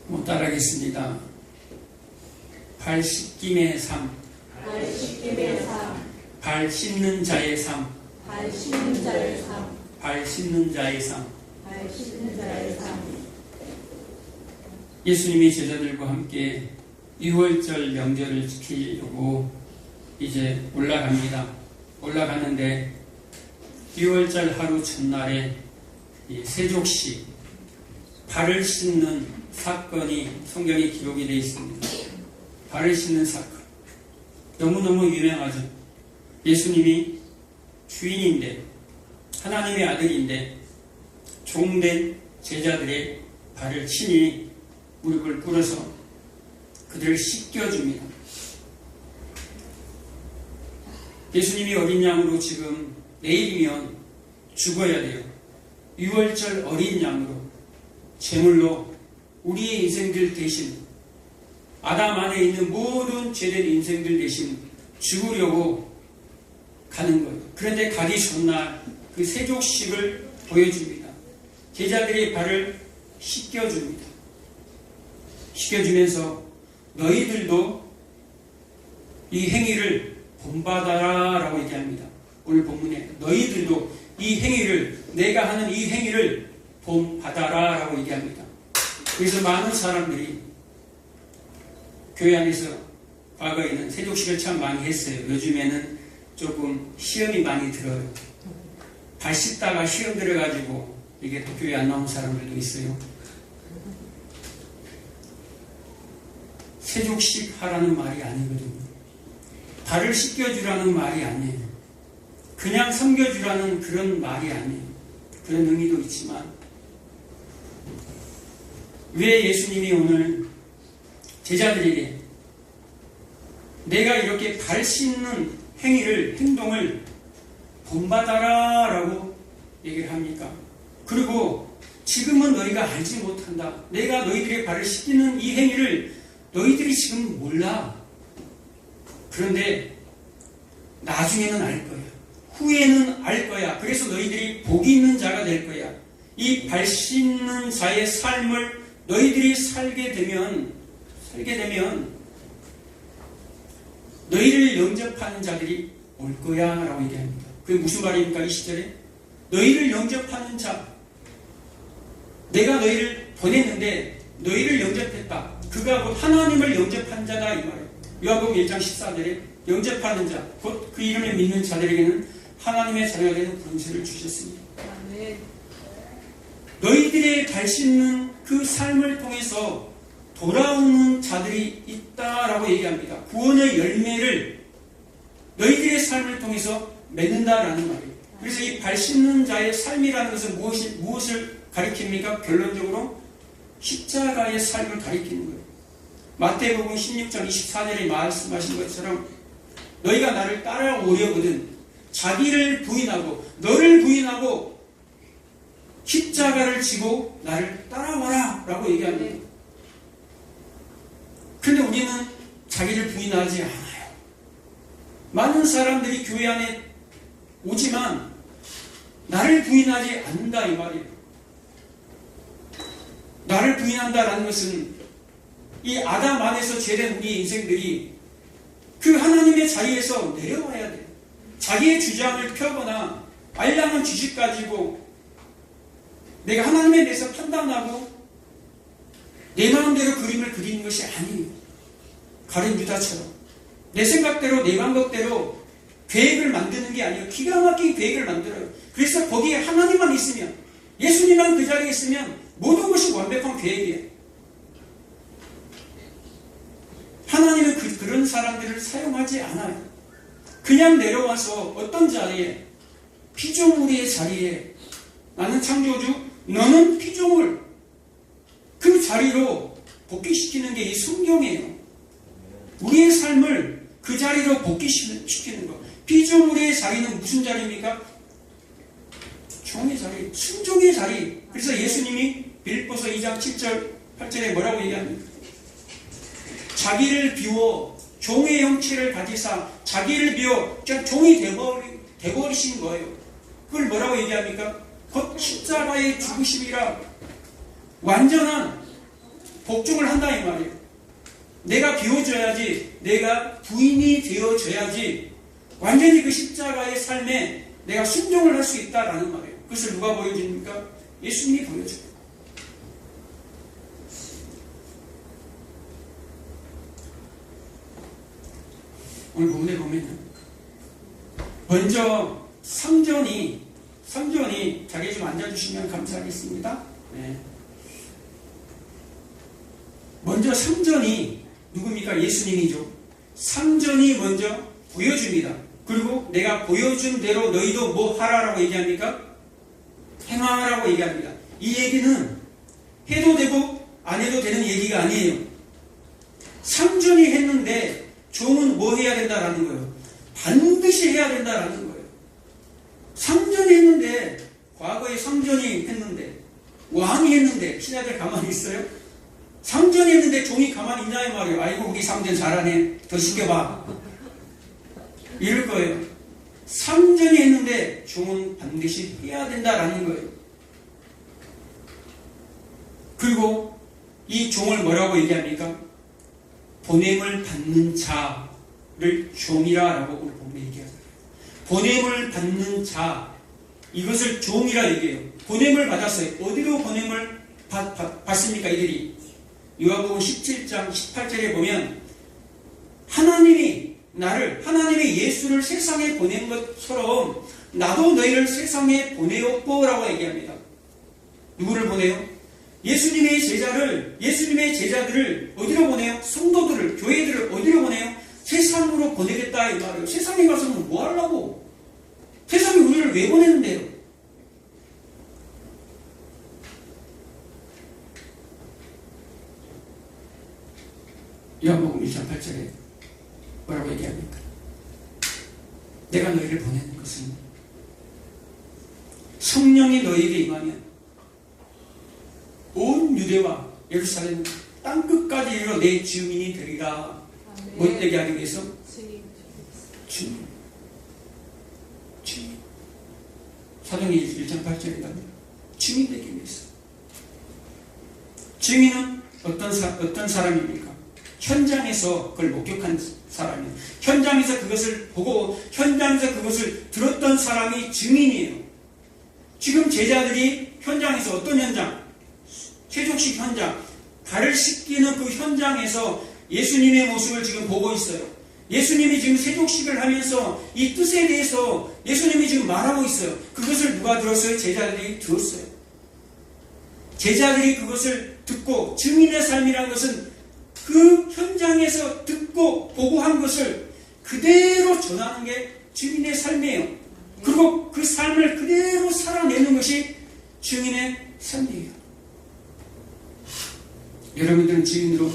못 따라하겠습니다. 발 씻김의 삶, 발 씻김의 삶, 발 씻는 자의 삶, 발 씻는 자의 삶, 발 씻는 자의 삶. 발 씻는 자의 삶. 예수님이 제자들과 함께 유월절 명절을 지키려고 이제 올라갑니다. 올라가는데 유월절 하루 첫날에 이 세족식, 발을 씻는 사건이 성경에 기록이 되어 있습니다. 발을 씻는 사건. 너무너무 유명하죠. 예수님이 주인인데, 하나님의 아들인데, 종된 제자들의 발을 친히 무릎을 꿇어서 그들을 씻겨줍니다. 예수님이 어린 양으로 지금 내일이면 죽어야 돼요. 유월절 어린 양으로 제물로 우리의 인생들 대신, 아담 안에 있는 모든 죄된 인생들 대신 죽으려고 가는 거예요. 그런데 가기 전날 그 세족식을 보여줍니다. 제자들의 발을 씻겨줍니다. 씻겨주면서 너희들도 이 행위를 본받아라 라고 얘기합니다. 오늘 본문에 너희들도 이 행위를, 내가 하는 이 행위를 본받아라 라고 얘기합니다. 그래서 많은 사람들이 교회 안에서 과거에는 세족식을 참 많이 했어요. 요즘에는 조금 시험이 많이 들어요. 발 씻다가 시험 들어가지고 이게 또 교회 안 나온 사람들도 있어요. 세족식 하라는 말이 아니거든요. 발을 씻겨주라는 말이 아니에요. 그냥 섬겨주라는 그런 말이 아니에요. 그런 의미도 있지만 왜 예수님이 오늘 제자들에게 내가 이렇게 발 씻는 행동을 본받아라 라고 얘기를 합니까? 그리고 지금은 너희가 알지 못한다. 내가 너희들의 발을 씻기는 이 행위를 너희들이 지금 몰라. 그런데 나중에는 알 거야. 후에는 알 거야. 그래서 너희들이 복이 있는 자가 될 거야. 이 발 씻는 자의 삶을 너희들이 살게 되면 너희를 영접하는 자들이 올 거야 라고 얘기합니다. 그게 무슨 말입니까? 이 시절에 너희를 영접하는 자, 내가 너희를 보냈는데 너희를 영접했다. 그가 곧 하나님을 영접한 자다 이 말이에요. 요한복음 1장 14절에 영접하는 자, 곧 그 이름을 믿는 자들에게는 하나님의 자녀가 되는 권세를 주셨습니다. 아멘. 너희들의 발 씻는 그 삶을 통해서 돌아오는 자들이 있다라고 얘기합니다. 구원의 열매를 너희들의 삶을 통해서 맺는다라는 말이에요. 그래서 이 발 씻는 자의 삶이라는 것은 무엇을 가리킵니까? 결론적으로 십자가의 삶을 가리키는 거예요. 마태복음 16장 24절에 말씀하신 것처럼 너희가 나를 따라오려거든 자기를 부인하고 너를 부인하고 십자가를 지고 나를 따라와라 라고 얘기합니다. 그런데 우리는 자기를 부인하지 않아요. 많은 사람들이 교회 안에 오지만 나를 부인하지 않는다 이 말이에요. 나를 부인한다라는 것은 이 아담 안에서 죄된 우리 인생들이 그 하나님의 자리에서 내려와야 돼요. 자기의 주장을 펴거나 알량한 지식 가지고 내가 하나님에 대해서 판단하고 내 마음대로 그림을 그리는 것이 아니에요. 가룟 유다처럼 내 생각대로 내 방법대로 계획을 만드는 게 아니에요. 기가 막힌 계획을 만들어요. 그래서 거기에 하나님만 있으면, 예수님만 그 자리에 있으면 모든 것이 완벽한 계획이에요. 하나님은 그런 사람들을 사용하지 않아요. 그냥 내려와서 어떤 자리에, 피조물의 자리에, 나는 창조주, 너는 피조물, 그 자리로 복귀시키는 게 이 순종이에요. 우리의 삶을 그 자리로 복귀시키는 거. 피조물의 자리는 무슨 자리입니까? 종의 자리, 순종의 자리. 그래서 예수님이 빌립보서 2장 7절 8절에 뭐라고 얘기합니까? 자기를 비워 종의 형체를 가지사 자기를 비워 종이 되어버리신 거예요. 그걸 뭐라고 얘기합니까? 곧 십자가의 죽으심이라 완전한 복종을 한다 이 말이에요. 내가 비워줘야지, 내가 부인이 되어줘야지 완전히 그 십자가의 삶에 내가 순종을 할 수 있다라는 말이에요. 그것을 누가 보여줍니까? 예수님이 보여줘요. 오늘 본문에 보면 먼저 성전이 자기 좀 앉아주시면 감사하겠습니다. 네. 먼저 성전이 누굽니까? 예수님이죠. 성전이 먼저 보여줍니다. 그리고 내가 보여준 대로 너희도 뭐 하라라고 얘기합니까? 행하라고 얘기합니다. 이 얘기는 해도 되고 안 해도 되는 얘기가 아니에요. 성전이 했는데 종은 뭐 해야 된다라는 거예요. 반드시 해야 된다라는 거예요. 성전이 했는데, 과거에 성전이 했는데, 왕이 했는데 신하들 가만히 있어요? 성전이 했는데 종이 가만히 있냐 이 말이에요. 아이고 우리 성전 잘하네, 더 시켜봐, 이럴 거예요. 성전이 했는데 종은 반드시 해야 된다라는 거예요. 그리고 이 종을 뭐라고 얘기합니까? 보냄을 받는 자를 종이라고 오늘 본문에 얘기하잖아요. 보냄을 받는 자, 이것을 종이라 얘기해요. 보냄을 받았어요. 어디로 보냄을 받습니까 이들이? 요한복음 17장 18절에 보면 하나님이 예수를 세상에 보낸 것처럼 나도 너희를 세상에 보내었고라고 얘기합니다. 누구를 보내요? 예수님의 제자들을 어디로 보내요? 성도들을, 교회들을 어디로 보내요? 세상으로 보내겠다 이 말이에요. 세상에 가서는 뭐 하려고? 세상이 우리를 왜 보내는데요? 요한복음 1장 8절에 뭐라고 얘기합니까? 내가 너희를 보내는 것은 성령이 너희에게 임하면 온 유대와 예루살렘 땅끝까지 이르러 내 증인이 되리라. 뭐 되게 하기 위해서? 증인. 사도행전 1장 8절이다. 증인 되기 위해서. 증인은 어떤 사람입니까? 현장에서 그걸 목격한 사람이에요. 현장에서 그것을 보고 현장에서 그것을 들었던 사람이 증인이에요. 지금 제자들이 현장에서 어떤 현장? 세족식 현장, 발을 씻기는 그 현장에서 예수님의 모습을 지금 보고 있어요. 예수님이 지금 세족식을 하면서 이 뜻에 대해서 예수님이 지금 말하고 있어요. 그것을 누가 들었어요? 제자들이 들었어요. 제자들이 그것을 듣고, 증인의 삶이라는 것은 그 현장에서 듣고 보고 한 것을 그대로 전하는 게 증인의 삶이에요. 그리고 그 삶을 그대로 살아내는 것이 증인의 삶이에요. 여러분들은 증인으로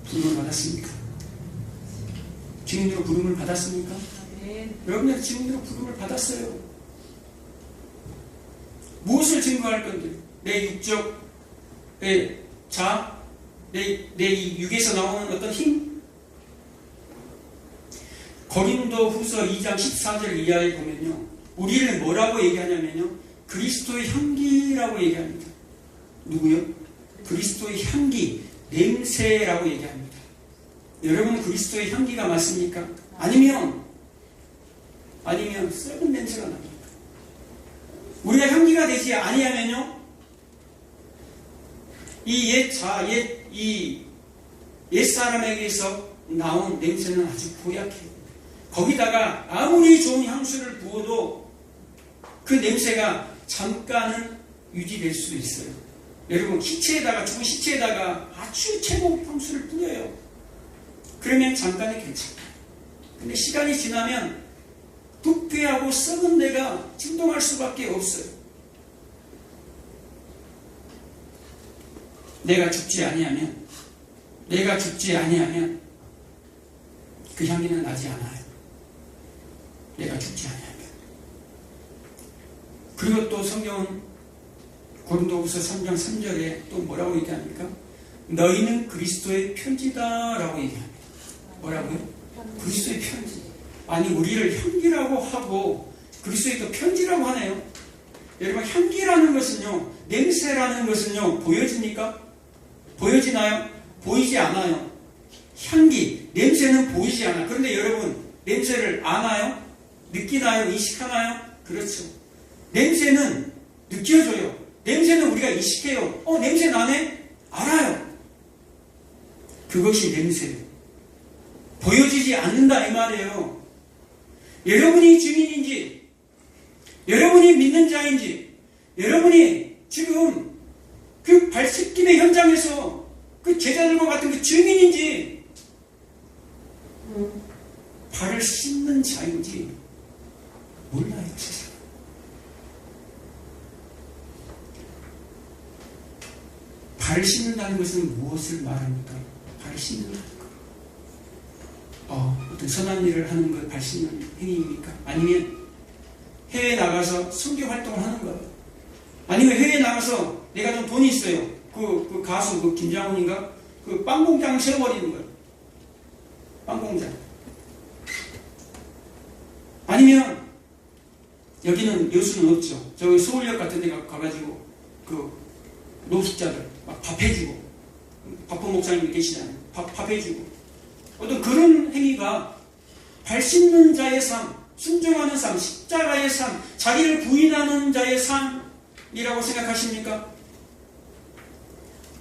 부름을 받았습니까? 증인으로 부름을 받았습니까? 여러분들은 증인으로 부름을 받았어요. 무엇을 증거할 건데? 내 육적의 자, 내 육에서 나오는 어떤 힘? 고린도 후서 2장 14절 이하에 보면요, 우리를 뭐라고 얘기하냐면요, 그리스도의 향기라고 얘기합니다. 누구요? 그리스도의 향기, 냄새라고 얘기합니다. 여러분 그리스도의 향기가 맞습니까? 아니면 썩은 냄새가 납니까? 우리가 향기가 되지 아니하면요, 이 옛사람에게서 나온 냄새는 아주 고약해요. 거기다가 아무리 좋은 향수를 부어도 그 냄새가 잠깐은 유지될 수 있어요. 여러분 죽은 시체에다가 아주 최고 향수를 뿌려요. 그러면 잠깐은 괜찮아요. 근데 시간이 지나면 부패하고 썩은 데가 진동할 수밖에 없어요. 내가 죽지 아니하면 그 향기는 나지 않아요. 내가 죽지 아니하면. 그리고 또 성경은 고린도후서 3장 3절에 또 뭐라고 얘기합니까? 너희는 그리스도의 편지다라고 얘기합니다. 뭐라고요? 그리스도의 편지. 아니 우리를 향기라고 하고 그리스도의 또 편지라고 하네요. 여러분 향기라는 것은요, 냄새라는 것은요 보여집니까? 보여지나요? 보이지 않아요. 향기, 냄새는 보이지 않아. 그런데 여러분, 냄새를 아나요? 느끼나요? 인식하나요? 그렇죠. 냄새는 느껴져요. 냄새는 우리가 인식해요. 냄새 나네? 알아요. 그것이 냄새예요. 보여지지 않는다 이 말이에요. 여러분이 증인인지, 여러분이 믿는 자인지, 여러분이 지금 그 발씻김의 현장에서 그 제자들과 같은 그 증인인지, 발을 씻는 자인지 몰라요, 세상. 발을 씻는다는 것은 무엇을 말합니까? 발을 씻는다는 것. 어떤 선한 일을 하는 것, 발 씻는 행위입니까? 아니면 해외에 나가서 선교 활동을 하는 거예요? 아니면 해외에 나가서 내가 좀 돈이 있어요. 그 가수, 그 김장훈인가? 그 빵 공장을 세워버리는 거예요. 빵 공장. 아니면 여기는 여수는 없죠. 저기 서울역 같은 데 가가지고 그 노숙자들 막 밥 해주고, 박보 목사님 계시잖아요. 밥 해주고, 어떤 그런 행위가 발 씻는 자의 삶, 순종하는 삶, 십자가의 삶, 자기를 부인하는 자의 삶이라고 생각하십니까?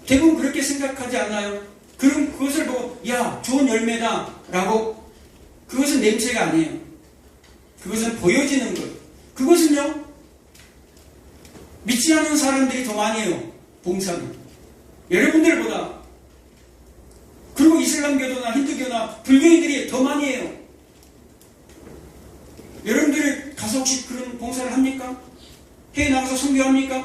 대부분 그렇게 생각하지 않나요? 그럼 그것을 보고 야, 좋은 열매다 라고, 그것은 냄새가 아니에요. 그것은 보여지는 것. 그것은요, 믿지 않는 사람들이 더 많이 해요. 봉사는 여러분들보다. 그리고 이슬람교도나 힌두교나 불교인들이 더 많이 해요. 여러분들이 가서 혹시 그런 봉사를 합니까? 해외 나가서 선교합니까? 안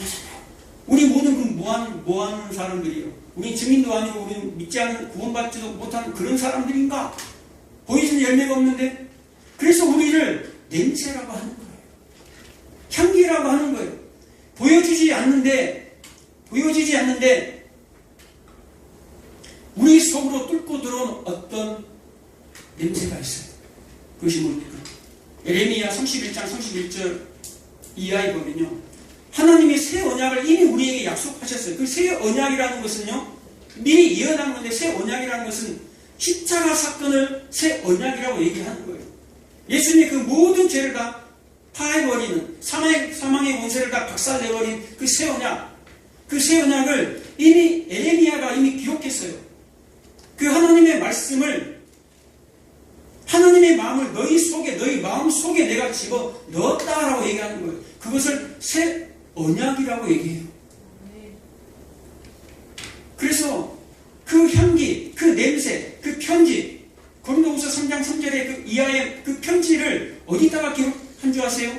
하잖아요. 우리 모든 뭐하는 사람들이에요? 우리 증인도 아니고 우리 믿지 않는, 구원받지도 못하는 그런 사람들인가? 보이지는 열매가 없는데. 그래서 우리를 냄새라고 하는 거예요. 향기라고 하는 거예요. 보여지지 않는데 우리 속으로 뚫고 들어온 어떤 냄새가 있어요. 그것이 뭡니까? 예레미야 31장 31절 이하에 보면요, 하나님이 새 언약을 이미 우리에게 약속하셨어요. 그 새 언약이라는 것은요, 미리 예언한 건데, 새 언약이라는 것은 십자가 사건을 새 언약이라고 얘기하는 거예요. 예수님이 그 모든 죄를 다 파해버리는, 사망의 권세를 다 박살내버린 그 새 언약, 그 새 언약을 이미 예레미야가 이미 기록했어요. 그 하나님의 말씀을, 하나님의 마음을 너희 마음 속에 내가 집어 넣었다라고 얘기하는 거예요. 그것을 새 언약이라고 얘기해요. 그래서 그 향기, 그 냄새, 그 편지, 고린도후서 3장 3절의 그 이하의 그 편지를 어디다가 기록한 줄 아세요?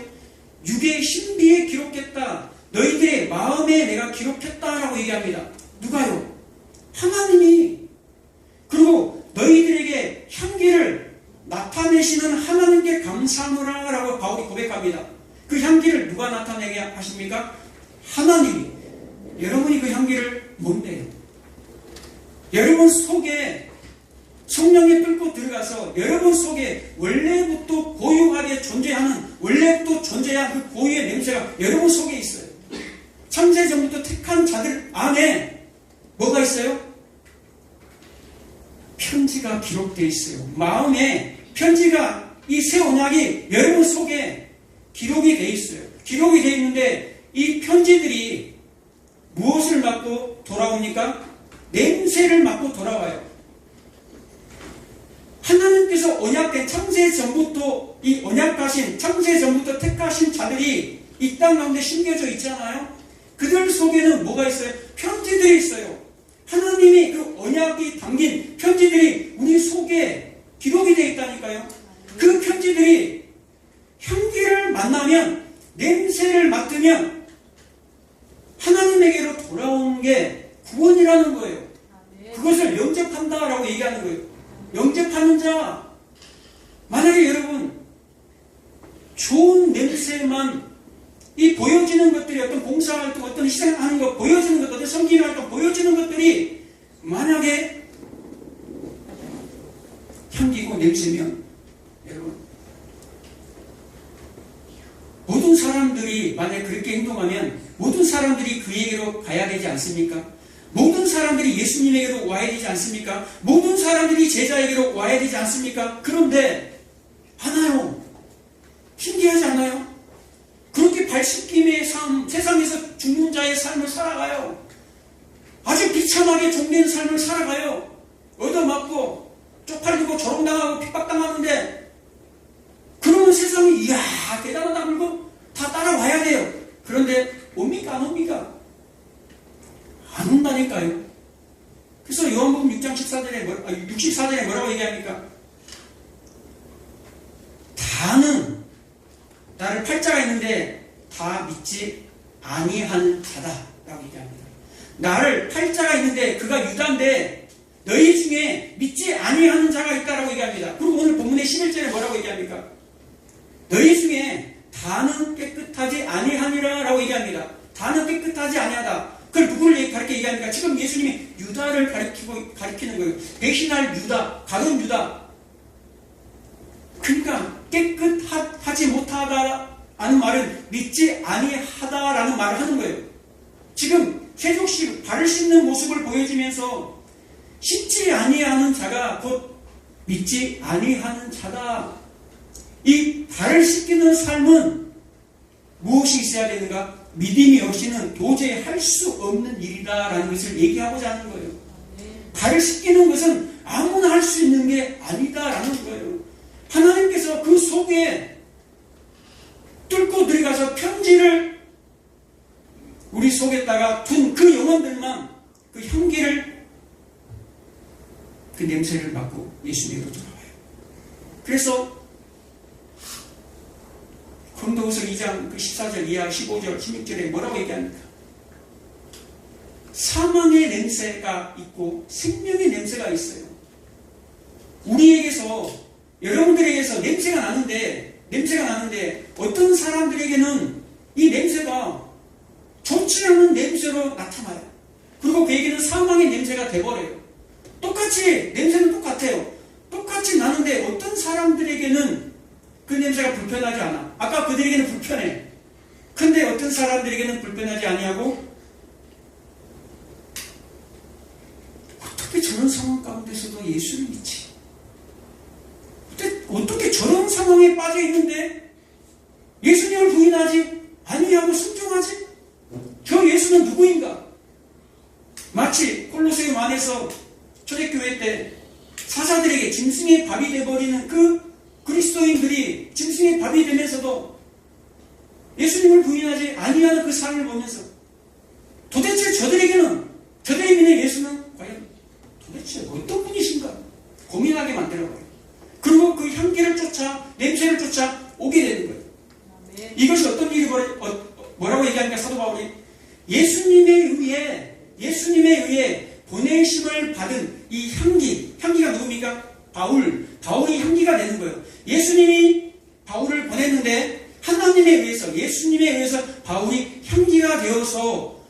육의 신비에 기록했다. 너희들의 마음에 내가 기록했다라고 얘기합니다. 누가요? 하나님이. 그리고 너희들에게 향기를 나타내시는 하나님께 감사하노라 라고 바울이 고백합니다. 그 향기를 누가 나타내게 하십니까? 하나님이. 여러분이 그 향기를 뭔데요? 여러분 속에 성령이 뚫고 들어가서 여러분 속에 원래부터 고유하게 존재하는, 원래부터 존재한 그 고유의 냄새가 여러분 속에 있어요. 창세전부터 택한 자들 안에 뭐가 있어요? 편지가 기록되어 있어요. 마음에 편지가, 이 새 언약이 여러분 속에 기록이 되어 있어요. 기록이 되어 있는데 이 편지들이 무엇을 맡고 돌아옵니까? 냄새를 맡고 돌아와요. 하나님께서 언약된 창세전부터 이 언약하신, 창세전부터 택하신 자들이 이 땅 가운데 심겨져 있잖아요. 그들 속에는 뭐가 있어요? 편지들이 있어요. 하나님이 그 언약이 담긴 편지들이 우리 속에 기록이 되어 있다니까요. 그 편지들이 향기를 만나면, 냄새를 맡으면 하나님에게로 돌아오는 게 구원이라는 거예요. 그것을 영접한다라고 얘기하는 거예요. 영접하는 자. 만약에 여러분 좋은 냄새만, 이 보여지는 것들이 어떤 봉사활동, 어떤 희생하는 것, 보여지는 것, 어떤 섬김활동, 보여지는 것들이 만약에 향기고 냄새면, 여러분 모든 사람들이 만약에 그렇게 행동하면 모든 사람들이 그에게로 가야 되지 않습니까? 모든 사람들이 예수님에게로 와야 되지 않습니까? 모든 사람들이 제자에게로 와야 되지 않습니까? 그런데 안 와요. 신기하지 않나요? 그렇게 발씻김의 삶, 세상에서 죽는 자의 삶을 살아가요. 아주 비참하게 종된 삶을 살아가요. 얻어맞고 쪽팔리고 조롱당하고 핍박당하는데, 그러면 세상이 이야 대단하다 그러고 다 따라와야 돼요. 그런데 옵니까 안 옵니까? 안 온다니까요. 그래서 요한복음 6장 64절에 뭐라고 얘기합니까? 다는 나를 팔자가 있는데 다 믿지 아니하는 자다 라고 얘기합니다. 나를 팔자가 있는데 그가 유다인데 너희 중에 믿지 아니하는 자가 있다라고 얘기합니다. 그리고 오늘 본문의 11절에 뭐라고 얘기합니까? 너희 중에 다는 깨끗하지 아니하니라 라고 얘기합니다. 다는 깨끗하지 아니하다. 그걸 누구를 가리켜 얘기합니까? 지금 예수님이 유다를 가리키는 거예요. 배신할 유다, 가룟 유다. 그러니까 깨끗하지 못하다라는 말은 믿지 아니하다라는 말을 하는 거예요. 지금 세족식 발을 씻는 모습을 보여주면서 씻지 아니하는 자가 곧 믿지 아니하는 자다. 이 발을 씻기는 삶은 무엇이 있어야 되는가? 믿음이 없이는 도저히 할 수 없는 일이다라는 것을 얘기하고자 하는 거예요. 발을 씻기는 것은 아무나 할 수 있는 게 아니다라는 거예요. 하나님께서 그 속에 뚫고 들어가서 편지를 우리 속에다가 둔 그 영혼들만 그 향기를, 그 냄새를 맡고 예수님으로 돌아와요. 그래서 고린도후서 2장 그 14절 이하 15절 16절에 뭐라고 얘기합니까? 사망의 냄새가 있고 생명의 냄새가 있어요. 우리에게서, 여러분들에게서 냄새가 나는데 어떤 사람들에게는 이 냄새가 좋지 않은 냄새로 나타나요. 그리고 그에게는 사망의 냄새가 돼버려요. 똑같이 냄새는 똑같아요. 똑같이 나는데 어떤 사람들에게는 그 냄새가 불편하지 않아. 아까 그들에게는 불편해. 근데 어떤 사람들에게는 불편하지 아니하고, 어떻게 저런 상황 가운데서도 예수를 믿지? 어떻게 저런 상황에 빠져 있는데 예수님을 부인하지 아니하고 순종하지? 저 예수는 누구인가? 마치 콜로세움 안에서 초대교회 때 사사들에게 짐승의 밥이 되어버리는 그 그리스도인들이 짐승의 밥이 되면서도 예수님을 부인하지 아니하는 그 삶을 보면서 도대체 저들이 믿는 예수는 과연 도대체 어떤 분이신가 고민하게 만들어버려요. 그리고 그 향기를 쫓아, 냄새를 쫓아 오게 되는 거예요. 이것이 어떤 일이 뭐라고 얘기하니까 사도 바울이 예수님에 의해 보내심을 받은 이 향기가 누굽니까? 바울이 향기가 되는 거예요. 예수님이 바울을 보냈는데 예수님에 의해서 바울이 향기가 되어서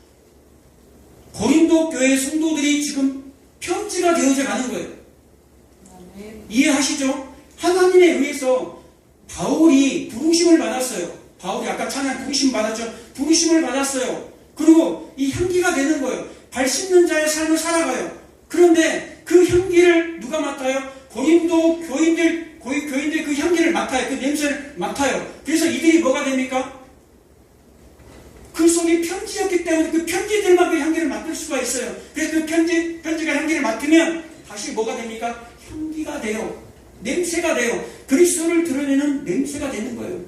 고린도 교회 성도들이 지금 편지가 되어져 가는 거예요. 이해하시죠? 하나님에 의해서 바울이 부르심을 받았어요. 바울이 아까 찬양 부르심 받았죠? 부르심을 받았어요. 그리고 이 향기가 되는 거예요. 발 씻는 자의 삶을 살아가요. 그런데 그 향기를 누가 맡아요? 고린도 교인들 그 향기를 맡아요. 그 냄새를 맡아요. 그래서 이들이 뭐가 됩니까? 그 속에 편지였기 때문에 그 편지들만 그 향기를 맡을 수가 있어요. 그래서 그 편지가 향기를 맡으면 다시 뭐가 됩니까? 향기가 돼요. 냄새가 돼요. 그리스도를 드러내는 냄새가 되는 거예요.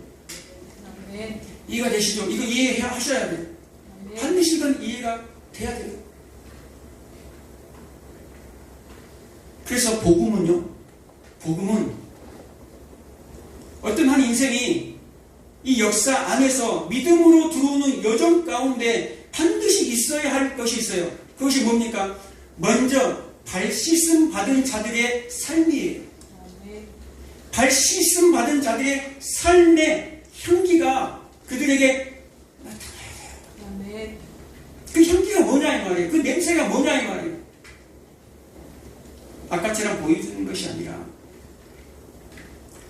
이해가 되시죠? 이거 이해하셔야 돼요. 반드시 이건 이해가 돼야 돼요. 그래서 복음은 어떤 한 인생이 이 역사 안에서 믿음으로 들어오는 여정 가운데 반드시 있어야 할 것이 있어요. 그것이 뭡니까? 먼저 발 씻음 받은 자들의 삶이에요. 발 씻음 받은 자들의 삶의 향기가 그들에게 나타나야 돼요. 그 향기가 뭐냐 이 말이에요. 그 냄새가 뭐냐 이 말이에요. 아까처럼 보여주는 것이 아니라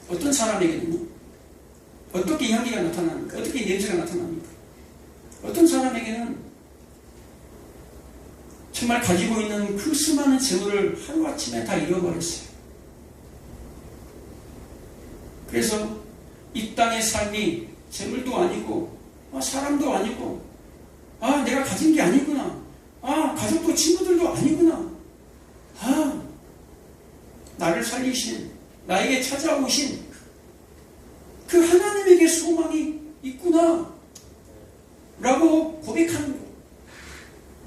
어떤 사람에게는요, 어떻게 향기가 나타납니까? 어떻게 냄새가 나타납니까? 어떤 사람에게는 정말 가지고 있는 그 수많은 재물을 하루아침에 다 잃어버렸어요. 그래서 이 땅의 삶이 재물도 아니고 사람도 아니고 내가 가진 게 아니구나, 가족도 친구들도 아니구나, 나를 살리신, 나에게 찾아오신 그 하나님에게 소망이 있구나 라고 고백하는 거예요.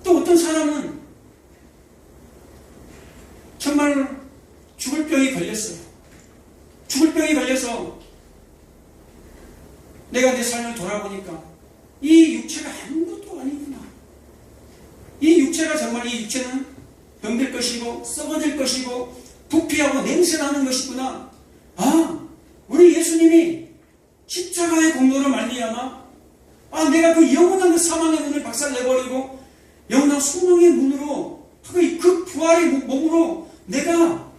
또 어떤 사람은 정말 죽을 병이 걸렸어요. 죽을 병이 걸려서 내가 내 삶을 돌아보니까 이 육체가 아무것도 아니구나. 이 육체가 정말, 이 육체는 병들 것이고 썩어질 것이고 부피하고 냄새나는 것이구나. 우리 예수님이 십자가의 공로로 말미암아 내가 그 영원한 그 사망의 문을 박살내버리고 영원한 소망의 문으로 그 부활의 몸으로 내가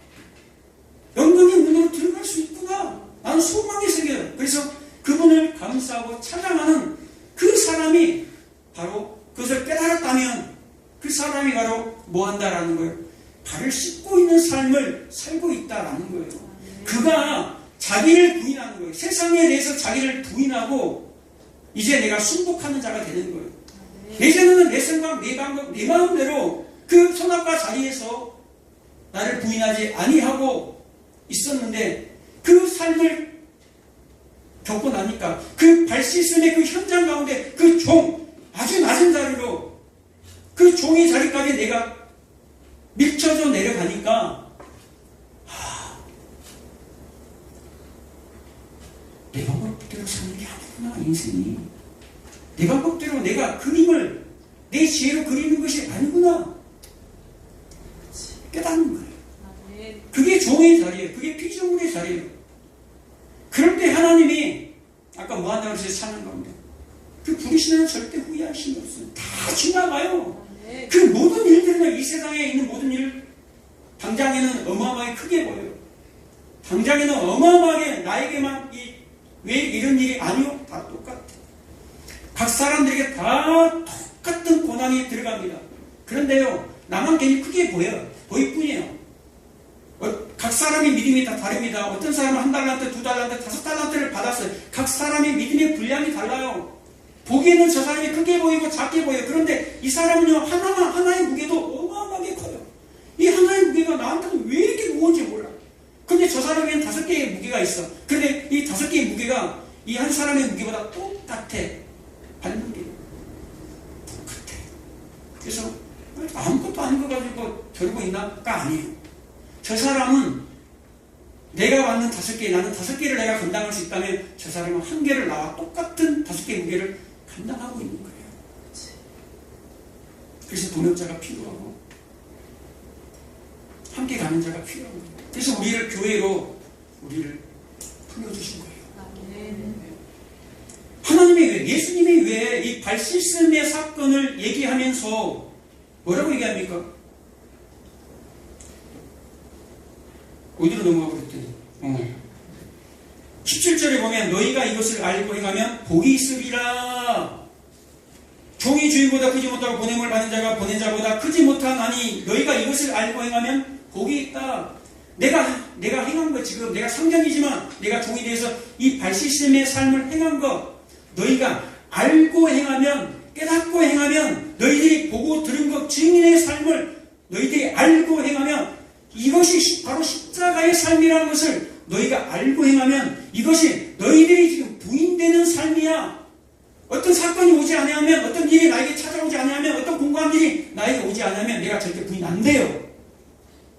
영광의 문으로 들어갈 수 있구나. 나는 소망이 생겨요. 그래서 그분을 감사하고 찬양하는 그 사람이 바로 그것을 깨달았다면 그 사람이 바로 뭐 한다라는 거예요. 발을 씻고 있는 삶을 살고 있다라는 거예요. 그가 자기를 부인하는 거예요. 세상에 대해서 자기를 부인하고 이제 내가 순복하는 자가 되는 거예요. 예전에는 내 생각, 내 방법, 내 마음대로 그 선악과 자리에서 나를 부인하지 아니하고 있었는데 그 삶을 겪고 나니까 그 발씻음의 그 현장 가운데 그 종, 아주 낮은 자리로 그 종의 자리까지 내가 밀쳐져 내려가니까 내 방법대로 사는 게 아니구나. 인생이 내 방법대로 내가 그림을 내 지혜로 그리는 것이 아니구나 깨닫는 거예요. 그게 종의 자리예요. 그게 피조물의 자리예요. 그럴 때 하나님이 아까 뭐 한다고 해서 사는 겁니다. 그 부르시면 절대 후회하심이 없어요. 다 지나가요. 그 모든 일들은 이 세상에 있는 모든 일 당장에는 어마어마하게 크게 보여요. 당장에는 어마어마하게 나에게만 왜 이런 일이 아니요? 다 똑같아. 각 사람들에게 다 똑같은 고난이 들어갑니다. 그런데요, 나만 괜히 크게 보일 뿐이에요. 각 사람의 믿음이 다 다릅니다. 어떤 사람은 1달란트, 2달란트, 5달란트를 받았어요. 각 사람의 믿음의 분량이 달라요. 보기에는 저 사람이 크게 보이고 작게 보여요. 그런데 이 사람은요, 하나의 무게도 어마어마하게 커요. 이 하나의 무게가 나한테는 왜 이렇게 무거운지 몰라. 근데 저 사람에는 5개의 무게가 있어. 그런데 이 5개의 무게가 이 한 사람의 무게보다 똑같아. 받는 게 똑같아. 그래서 아무것도 아닌 거 가지고 저러고 있나가 아니에요. 저 사람은 내가 받는 5개, 나는 5개를 내가 감당할 수 있다면 저 사람은 1개를 나와 똑같은 5개의 무게를 감당하고 있는 거예요. 그래서 동역자가 필요하고 함께 가는 자가 필요한 거예요. 그래서 우리를 교회로 우리를 불러주신 거예요. 하나님이 왜, 예수님이 왜 이 발씻음의 사건을 얘기하면서 뭐라고 얘기합니까? 어디로 넘어가 버렸더니 17절에 보면 너희가 이것을 알고 행하면 복이 있으리라. 종이 주인보다 크지 못하고 보냄을 받는 자가 보낸 자보다 크지 못하나니 너희가 이것을 알고 행하면 복이 있다. 내가 행한 거, 지금 내가 상전이지만 내가 종이 돼서 이 발씻음의 삶을 행한 거 너희가 알고 행하면, 깨닫고 행하면, 너희들이 보고 들은 것 증인의 삶을 너희들이 알고 행하면 이것이 바로 십자가의 삶이라는 것을 너희가 알고 행하면 이것이 너희들이 지금 부인되는 삶이야. 어떤 사건이 오지 않으면, 어떤 일이 나에게 찾아오지 않으면, 어떤 공고한 일이 나에게 오지 않으면 내가 절대 부인 안 돼요.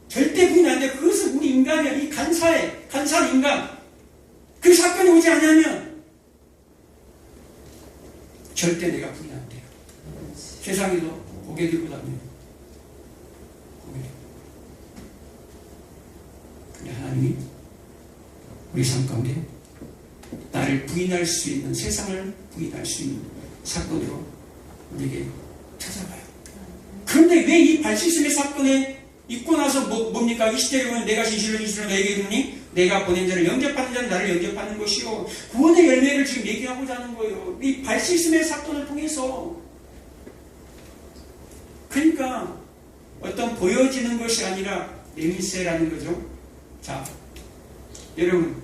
절대 부인 안 돼요. 그것은 우리 인간이야. 이 간사한 인간. 그 사건이 오지 않으면 절대 내가 부인 안 돼요. 세상에도 고개 들고 다녀요. 근데 하나님이 우리 삶 가운데 나를 부인할 수 있는, 세상을 부인할 수 있는 사건으로 우리에게 찾아가요. 그런데 왜 이 발씻음의 사건에 있고 나서 뭡니까? 20절에 보면 내가 진실로 너에게 이르노니 내가 보낸 자를 영접하는 자는 나를 영접하는 것이요. 구원의 열매를 지금 얘기하고자 하는 거예요. 이 발씻음의 사건을 통해서. 그러니까 어떤 보여지는 것이 아니라 냄새라는 거죠. 자, 여러분,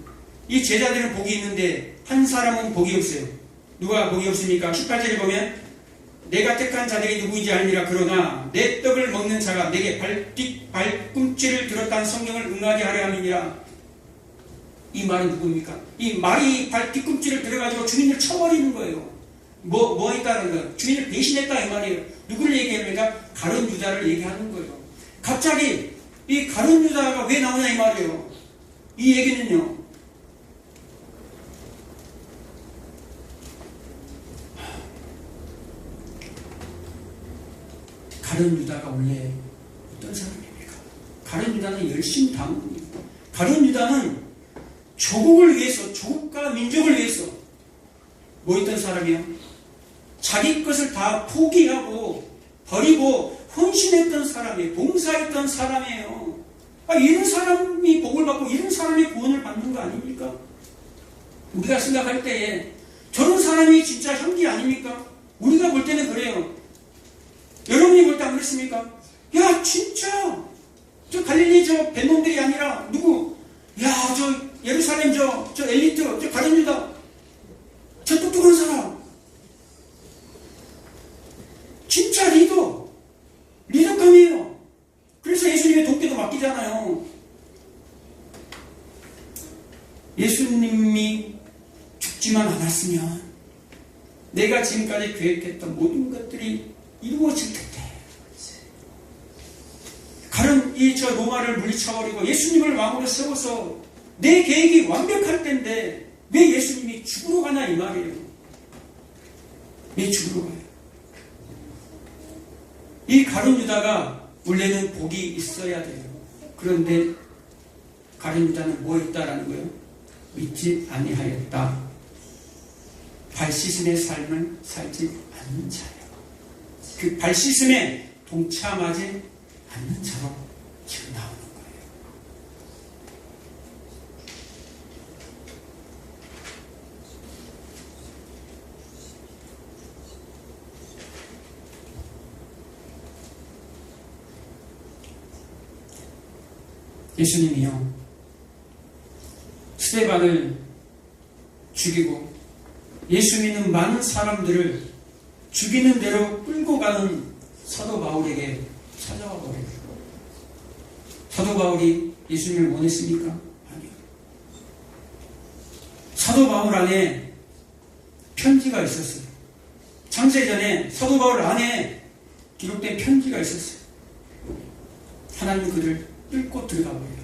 이 제자들은 복이 있는데 한 사람은 복이 없어요. 누가 복이 없습니까? 18절에 보면 내가 택한 자들이 누구인지 알미라. 그러나 내 떡을 먹는 자가 내게 발꿈치를 들었다는 성경을 응하게 하려 함이니라. 이 말은 누굽니까? 이 말이 뒤꿈치를 들어가지고 주인을 쳐버리는 거예요. 뭐 했다는 거예요? 주인을 배신했다 이 말이에요. 누구를 얘기합니까? 가룟 유다를 얘기하는 거예요. 갑자기 이 가룟 유다가 왜 나오냐 이 말이에요. 이 얘기는요, 가룟 유다가 원래 어떤 사람입니까? 가룟 유다는 열심당국입니다. 가룟 유다는 조국을 위해서, 조국과 민족을 위해서 뭐 했던 사람이요? 자기 것을 다 포기하고 버리고 헌신했던 사람이에요. 봉사했던 사람이에요. 이런 사람이 복을 받고 이런 사람이 구원을 받는 거 아닙니까? 우리가 생각할 때에 저런 사람이 진짜 형기 아닙니까? 우리가 볼 때는 그래요. 여러분이 볼 때 안 그렇습니까? 야, 진짜 저 갈릴리 저 뱃놈들이 아니라 누구? 야, 저 예루살렘 저 엘리트, 저 가룟 유다, 저 똑똑한 사람, 진짜 리더감이에요. 그래서 예수님의 독대도 맡기잖아요. 예수님이 죽지만 않았으면 내가 지금까지 계획했던 모든 것들이 이루어질 텐데. 가룟 저 로마를 물리쳐버리고 예수님을 왕으로 세워서 내 계획이 완벽할 텐데 왜 예수님이 죽으러 가냐 이 말이에요. 왜 죽으러 가요? 이 가룟 유다가 원래는 복이 있어야 돼요. 그런데 가룟 유다는 뭐 했다라는 거예요? 믿지 아니하였다. 발 씻음의 삶을 살지 않는 자예요. 그 발 씻음에 동참하지 않는 자로 지금 나오는 거예요. 예수님이요, 스데반을 죽이고 예수 믿는 많은 사람들을 죽이는 대로 끌고 가는 사도 바울에게 찾아와 버려요. 사도 바울이 예수님을 원했습니까? 아니요. 사도 바울 안에 편지가 있었어요. 창세전에 사도 바울 안에 기록된 편지가 있었어요. 하나님 그를 끌고 들어가 버려요.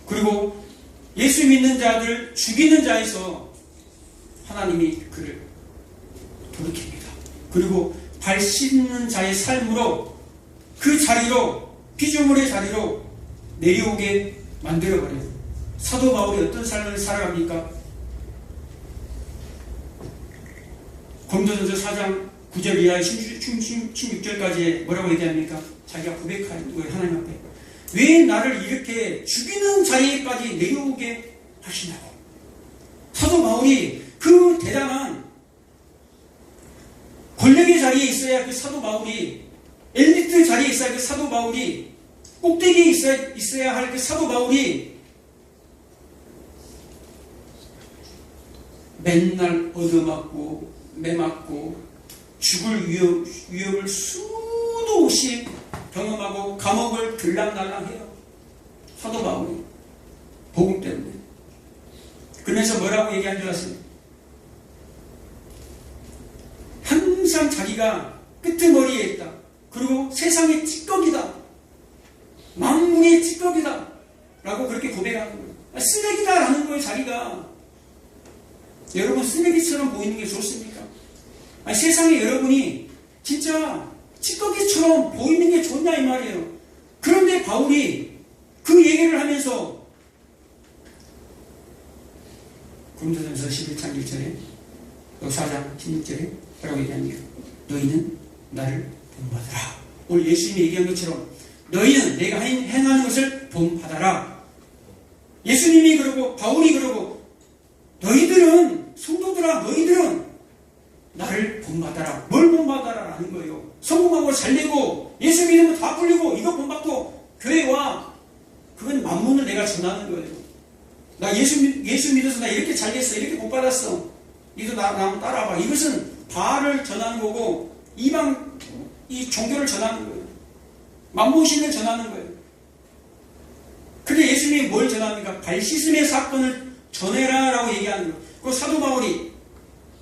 그리고 예수 믿는 자들 죽이는 자에서 하나님이 그를 돌이킵니다. 그리고 발 씻는 자의 삶으로 그 자리로, 피조물의 자리로 내려오게 만들어버려요. 사도 바울이 어떤 삶을 살아갑니까? 고린도전서 4장 9절 이하의 16절까지 뭐라고 얘기합니까? 자기가 고백하는 거예요. 하나님 앞에. 왜 나를 이렇게 죽이는 자리까지 내려오게 하시냐고. 사도 바울이 그 대단한 권력의 자리에 있어야 그 사도 바울이, 엘리트 자리에 있어야 그 사도 바울이, 꼭대기에 있어야 할 그 사도 바울이 맨날 얻어맞고 매맞고 죽을 위협을 수도 없이 경험하고 감옥을 들락날락해요. 사도 바울이 복음 때문에. 그러면서 뭐라고 얘기한 줄 아세요? 항상 자기가 끄트머리에 있다. 그리고 세상의 찌꺼기다. 만물의 찌꺼기다. 라고 그렇게 고백하는 거예요. 쓰레기다라는 거예요, 자기가. 여러분, 쓰레기처럼 보이는 게 좋습니까? 세상에 여러분이 진짜 찌꺼기처럼 보이는 게 좋냐 이 말이에요. 그런데 바울이 그 얘기를 하면서 고린도전서 11장 1절에 4장 16절에 뭐라고 얘기합니까? 너희는 나를 본받아라. 오늘 예수님이 얘기한 것처럼 너희는 내가 행하는 것을 본받아라. 예수님이 그러고 바울이 그러고 너희들은, 성도들아, 너희들은 나를 본받아라. 뭘 본받아라 라는 거예요. 성공하고 잘되고 예수 믿으면 다 풀리고 이거 본받고 교회와 그건 만문을 내가 전하는 거예요. 나 예수 믿어서 나 이렇게 잘됐어. 이렇게 복받았어. 니도 나 한번 따라와봐. 이것은 바알을 전하는 거고 이방 이 종교를 전하는 거예요. 만보신을 전하는 거예요. 근데 예수님이 뭘 전합니까? 발시즘의 사건을 전해라 라고 얘기하는 거예요. 그 사도 바울이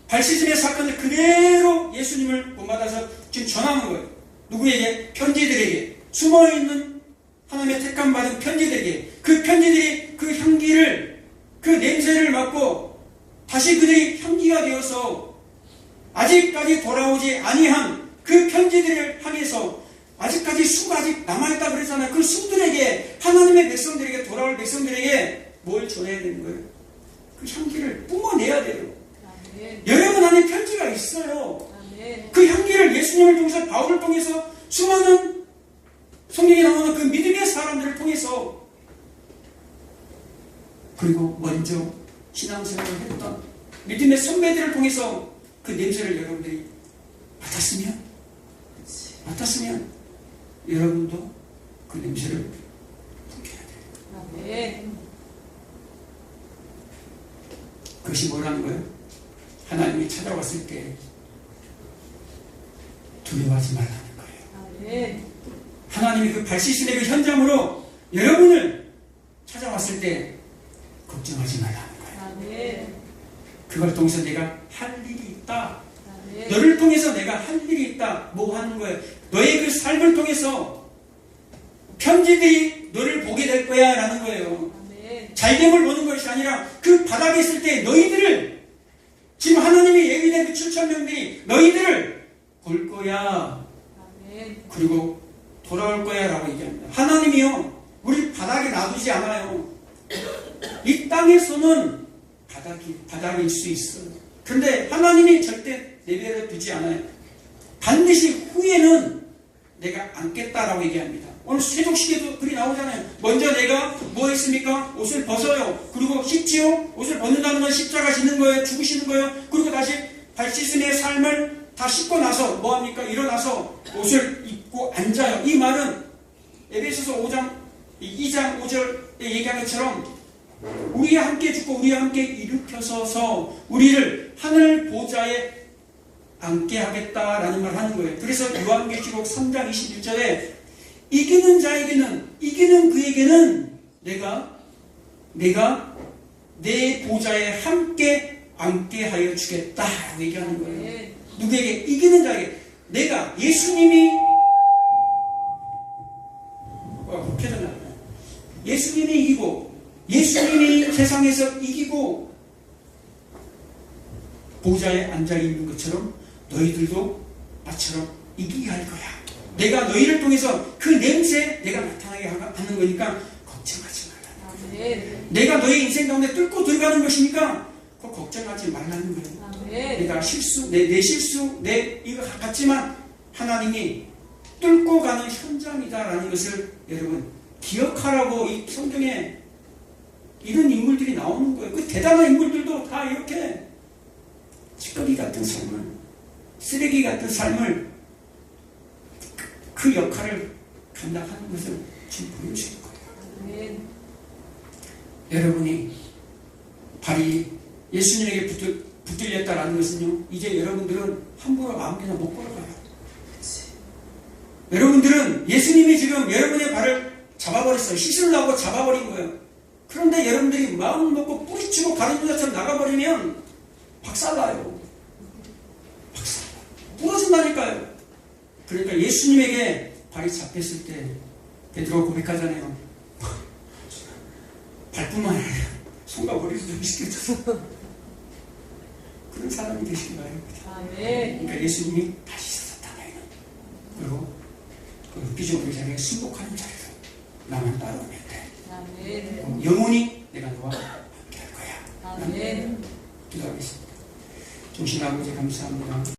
발시즘의 사건을 그대로 예수님을 본받아서 지금 전하는 거예요. 누구에게? 편지들에게. 숨어있는 하나님의 택함 받은 편지들에게. 그 편지들이 그 향기를, 그 냄새를 맡고 다시 그들이 향기가 되어서 아직까지 돌아오지 아니한 그 편지들을 향해서 아직까지 수가 아직 남아있다 그랬잖아요. 그 수들에게, 하나님의 백성들에게, 돌아올 백성들에게 뭘 전해야 되는 거예요? 그 향기를 뿜어내야 돼요. 아멘. 여러분 안에 편지가 있어요. 아멘. 그 향기를 예수님을 통해서, 바울을 통해서, 수많은 성경에 나오는 그 믿음의 사람들을 통해서, 그리고 먼저 신앙생활을 했던 믿음의 선배들을 통해서 그 냄새를 여러분들이 맡았으면 여러분도 그 냄새를 풍겨야 돼요. 아멘. 그것이 뭐라는 거예요? 하나님이 찾아왔을 때 두려워하지 말라는 거예요. 아멘. 하나님이 그 발시신의 그 현장으로 여러분을 찾아왔을 때 걱정하지 말라는 거예요. 아멘. 그걸 통해서 내가 할 일이 있다. 아멘. 너를 통해서 내가 할 일이 있다. 뭐 하는 거예요? 너의 그 삶을 통해서 편지들이 너를 보게 될 거야 라는 거예요. 아멘. 잘됨을 보는 것이 아니라 그 바닥에 있을 때 너희들을, 지금 하나님이 예비된 그 7,000명들이 너희들을 볼 거야. 아멘. 그리고 돌아올 거야 라고 얘기합니다. 하나님이요, 우리 바닥에 놔두지 않아요. 이 땅에서는 바닥일 수 있어요. 그런데 하나님이 절대 내버려 두지 않아요. 반드시 후에는 내가 안겠다라고 얘기합니다. 오늘 세족식에도 글이 나오잖아요. 먼저 내가 뭐 했습니까? 옷을 벗어요. 그리고 씻지요. 옷을 벗는다는 건 십자가 짓는 거예요. 죽으시는 거예요. 그리고 다시 발시즘의 삶을 다 씻고 나서 뭐 합니까? 일어나서 옷을 입고 앉아요. 이 말은 에베소서 5장 2장 5절에 얘기한 것처럼 우리와 함께 죽고 우리와 함께 일으켜서서 우리를 하늘 보좌에 앉게 하겠다라는 말 하는 거예요. 그래서 요한계시록 3장 21절에 이기는 자에게는, 이기는 그에게는 내가 내 보좌에 함께 앉게 하여 주겠다라고 얘기하는 거예요. 누구에게? 이기는 자에게. 내가, 예수님이 예수님이 이기고, 예수님이 세상에서 이기고 보좌에 앉아있는 것처럼 너희들도 나처럼 이기게 할 거야. 내가 너희를 통해서 그 냄새 내가 나타나게 하는 거니까 걱정하지 말라. 내가 너희 인생 가운데 뚫고 들어가는 것이니까 그거 걱정하지 말라는 거예요. 아멘. 내가 실수, 내 실수, 내 이거 같지만 하나님이 뚫고 가는 현장이다라는 것을 여러분 기억하라고 이 성경에 이런 인물들이 나오는 거예요. 그 대단한 인물들도 다 이렇게 찌꺼기 같은 삶을, 쓰레기 같은 삶을 그 역할을 감당하는 것을 지금 보여주는 거예요. 아멘. 여러분이 발이 예수님에게 붙들렸다라는 것은요, 이제 여러분들은 함부로 아무데나 못 걸어가요. 여러분들은 예수님이 지금 여러분의 발을 잡아버렸어요. 씻으려고 잡아버린 거예요. 그런데 여러분들이 마음 먹고 뿌리치고 가르쳐처럼 나가버리면 박살나요. 부러진다니까요. 그러니까 예수님에게 발이 잡혔을 때 베드로가 고백하잖아요. 발뿐만 아니라 손과 머리도 좀 씻겨줘서 그런 사람이 되신 거예요. 아멘. 그러니까 예수님이 다시 씻었다 너희는. 그리고 그 비전의 자리에 순복하는 자리로 나만 따라오면 돼. 아멘. 영원히 내가 너와 함께 할 거야. 아멘. 기도하겠습니다. 정신 아버지 감사합니다.